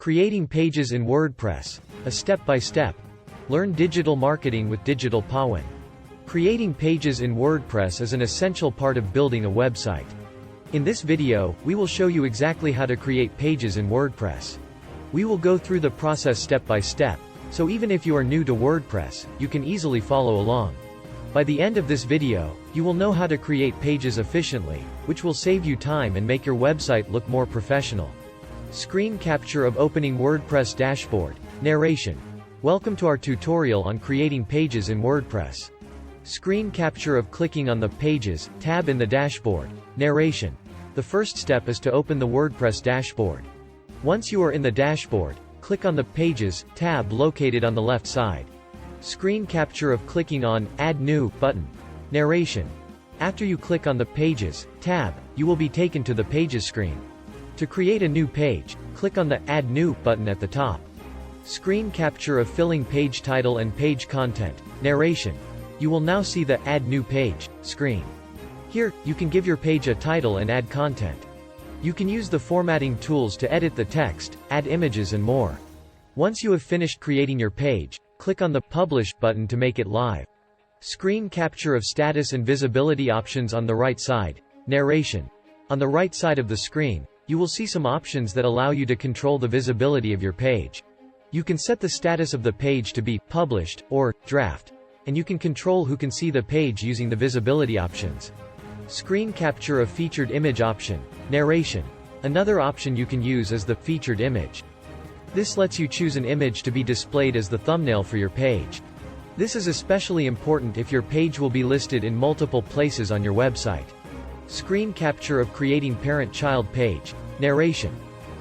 Creating pages in WordPress, a step-by-step. Learn digital marketing with Digital Pawin. Creating pages in WordPress is an essential part of building a website. In this video, we will show you exactly how to create pages in WordPress. We will go through the process step by step, so even if you are new to WordPress, you can easily follow along. By the end of this video, you will know how to create pages efficiently, which will save you time and make your website look more professional. Screen capture of opening WordPress dashboard. Narration. Welcome to our tutorial on creating pages in WordPress. Screen capture of clicking on the Pages tab in the dashboard. Narration. The first step is to open the WordPress dashboard. Once you are in the dashboard, click on the Pages tab located on the left side. Screen capture of clicking on Add New button. Narration. After you click on the Pages tab, you will be taken to the Pages screen. To create a new page, click on the Add New button at the top. Screen capture of filling page title and page content. Narration. You will now see the Add New Page screen. Here, you can give your page a title and add content. You can use the formatting tools to edit the text, add images and more. Once you have finished creating your page, click on the Publish button to make it live. Screen capture of status and visibility options on the right side. Narration. On the right side of the screen, you will see some options that allow you to control the visibility of your page. You can set the status of the page to be Published or Draft, and you can control who can see the page using the visibility options. Screen capture of featured image option. Narration. Another option you can use is the featured image. This lets you choose an image to be displayed as the thumbnail for your page. This is especially important if your page will be listed in multiple places on your website. Screen capture of creating parent-child page. Narration.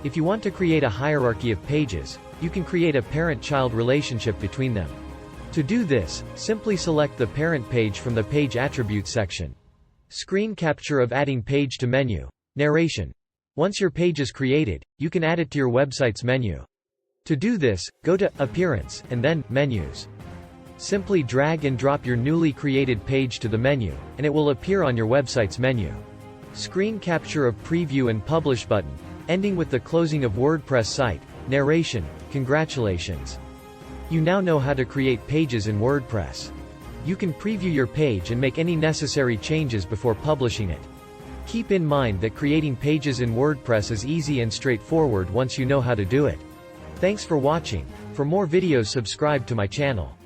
If you want to create a hierarchy of pages, you can create a parent-child relationship between them. To do this, simply select the parent page from the Page Attributes section. Screen capture of adding page to menu. Narration. Once your page is created, you can add it to your website's menu. To do this, go to Appearance, and then Menus. Simply drag and drop your newly created page to the menu, and it will appear on your website's menu. Screen capture of Preview and Publish button. Ending with the closing of WordPress site. Narration. Congratulations! You now know how to create pages in WordPress. You can preview your page and make any necessary changes before publishing it. Keep in mind that creating pages in WordPress is easy and straightforward once you know how to do it. Thanks for watching. For more videos, subscribe to my channel.